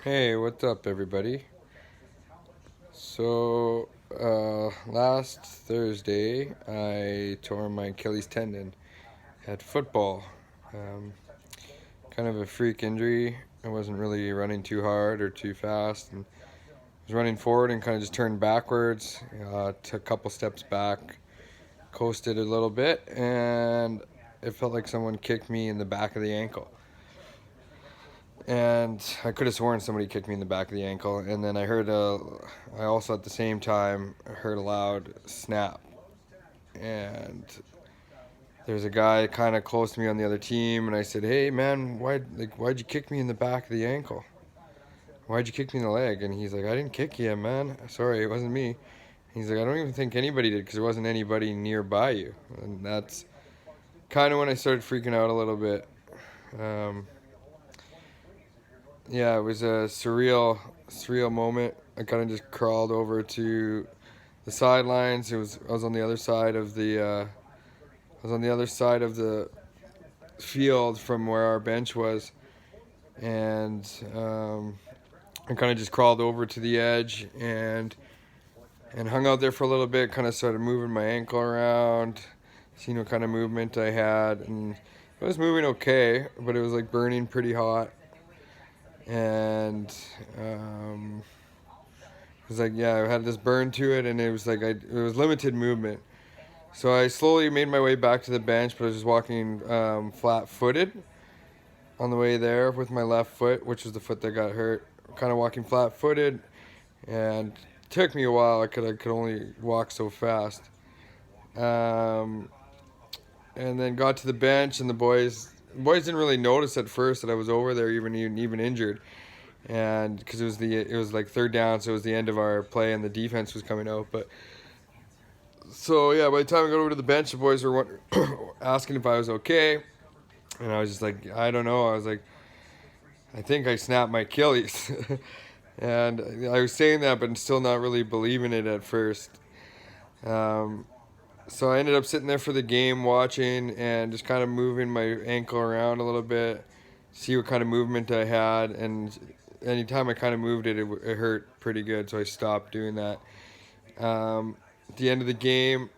Hey, what's up, everybody? Last Thursday, I tore my Achilles tendon at football. Um, Kind of a freak injury. I wasn't really running too hard or too fast, and was running forward and kind of just turned backwards. Took a couple steps back, coasted a little bit, and it felt like someone kicked me in the back of the ankle. And I could have sworn somebody kicked me in the back of the ankle, and then I also at the same time heard a loud snap, and there's a guy kind of close to me on the other team, and I said, "Hey man, why'd you kick me in the back of the ankle? Why'd you kick me in the leg?" And he's like, "I didn't kick you, man. Sorry, it wasn't me." He's like, "I don't even think anybody did because there wasn't anybody nearby you," and that's kind of when I started freaking out a little bit. Um, yeah, it was a surreal moment. I kind of just crawled over to the sidelines. I was on the other side of the field from where our bench was, and I kind of just crawled over to the edge and hung out there for a little bit. Kind of started moving my ankle around, seeing what kind of movement I had, and it was moving okay, but it was like burning pretty hot, and it was like, yeah, I had this burn to it, and it was like it was limited movement. So I slowly made my way back to the bench, but I was just walking flat-footed on the way there with my left foot, which was the foot that got hurt. Kind of walking flat-footed, and it took me a while. I could only walk so fast. Um, and then got to the bench, and the boys didn't really notice at first that I was over there, even injured. And because it was like third down, so it was the end of our play, and the defense was coming out. But so yeah, by the time I got over to the bench, the boys were asking if I was okay, and I was just like, I don't know. I was like, I think I snapped my Achilles, and I was saying that, but still not really believing it at first. Um, so I ended up sitting there for the game, watching, and just kind of moving my ankle around a little bit, see what kind of movement I had, and anytime I kind of moved it, it hurt pretty good, so I stopped doing that. At the end of the game,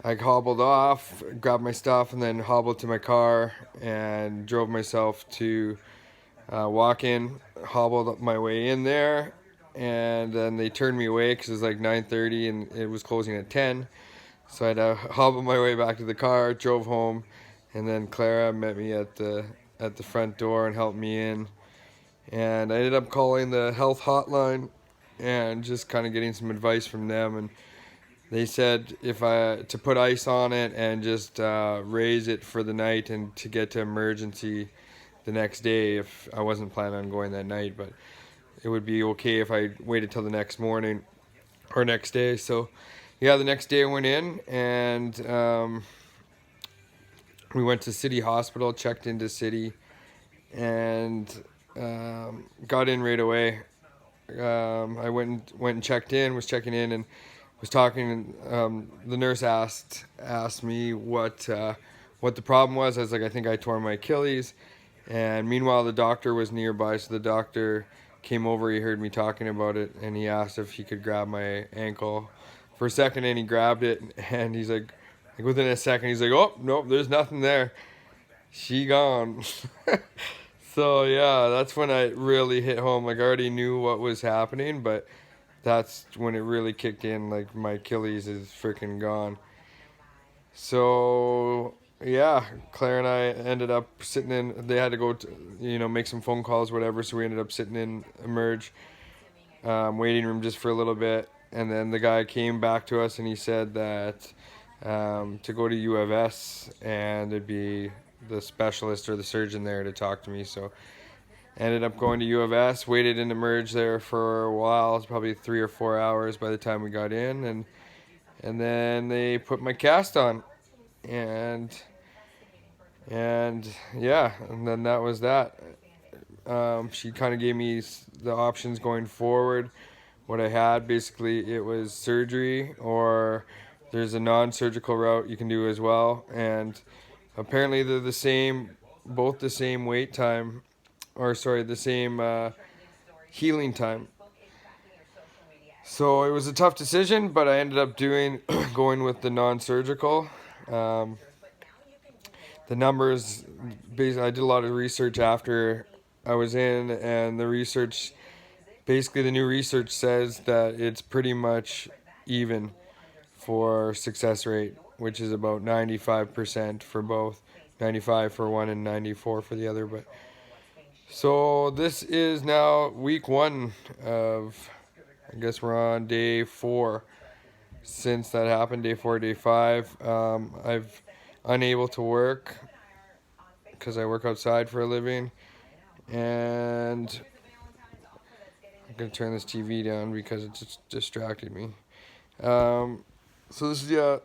I hobbled off, grabbed my stuff, and then hobbled to my car and drove myself to walk in, hobbled my way in there, and then they turned me away because it was like 9:30 and it was closing at 10. So I had to hobble my way back to the car, drove home, and then Clara met me at the front door and helped me in. And I ended up calling the health hotline and just kind of getting some advice from them. And they said if I to put ice on it and just raise it for the night and to get to emergency the next day if I wasn't planning on going that night, but it would be okay if I waited till the next morning or next day. So yeah, the next day I went in and we went to City Hospital, checked into City, and got in right away. I went and checked in, was checking in, and was talking. The nurse asked me what the problem was. I was like, I think I tore my Achilles. And meanwhile, the doctor was nearby, so the doctor came over. He heard me talking about it, and he asked if he could grab my ankle for a second, and he grabbed it, and he's like within a second, he's like, "Oh nope, there's nothing there. She gone." So yeah, that's when I really hit home. Like I already knew what was happening, but that's when it really kicked in. Like my Achilles is freaking gone. So yeah, Claire and I ended up sitting in. They had to go to, make some phone calls, whatever. So we ended up sitting in Emerge waiting room just for a little bit, and then the guy came back to us and he said that to go to U of S and there'd be the specialist or the surgeon there to talk to me. So ended up going to U of S, waited in Emerge there for a while. It was probably 3 or 4 hours by the time we got in, and then they put my cast on, and yeah, and then that was that. She kind of gave me the options going forward. What I had, basically, it was surgery, or there's a non-surgical route you can do as well. And apparently they're both the same wait time, or sorry, the same healing time. So it was a tough decision, but I ended up going with the non-surgical. Um, the numbers, basically, I did a lot of research after I was in, and the new research says that it's pretty much even for success rate, which is about 95% for both, 95 for one and 94 for the other. But so this is now week 1 of, I guess we're on day 4 since that happened, day 4, day 5. I've unable to work because I work outside for a living, and I'm gonna turn this TV down because it just distracted me. So this is the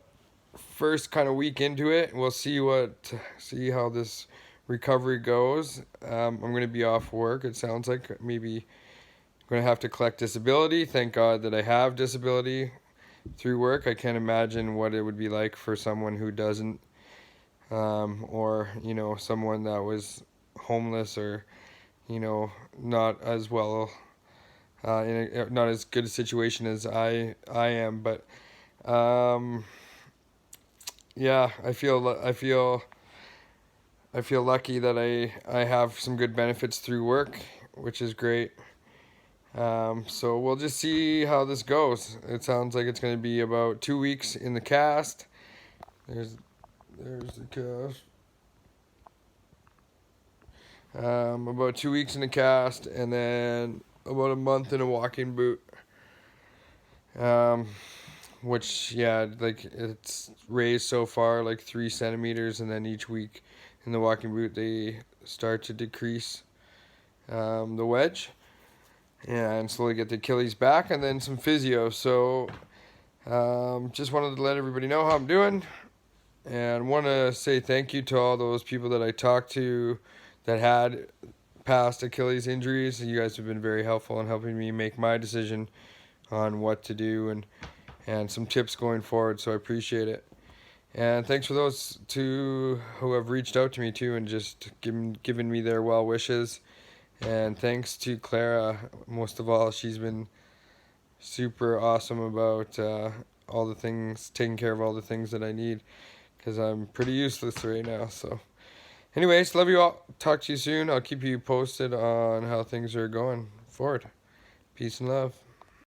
first kind of week into it. We'll see how this recovery goes. I'm gonna be off work. It sounds like maybe I'm gonna have to collect disability. Thank God that I have disability through work. I can't imagine what it would be like for someone who doesn't, or someone that was homeless, or not as well, not as good a situation as I am. But yeah, I feel lucky that I have some good benefits through work, which is great. So we'll just see how this goes. It sounds like it's going to be about 2 weeks in the cast. There's the cast. About 2 weeks in the cast, and then about a month in a walking boot. Which, yeah, like, it's raised so far like 3 centimeters, and then each week in the walking boot they start to decrease the wedge, and slowly get the Achilles back, and then some physio. So just wanted to let everybody know how I'm doing, and want to say thank you to all those people that I talked to that had past Achilles injuries. You guys have been very helpful in helping me make my decision on what to do, and some tips going forward, so I appreciate it. And thanks for those two who have reached out to me too, and just given me their well wishes. And thanks to Clara, most of all. She's been super awesome about all the things, taking care of all the things that I need, because I'm pretty useless right now. So anyways, love you all. Talk to you soon. I'll keep you posted on how things are going forward. Peace and love.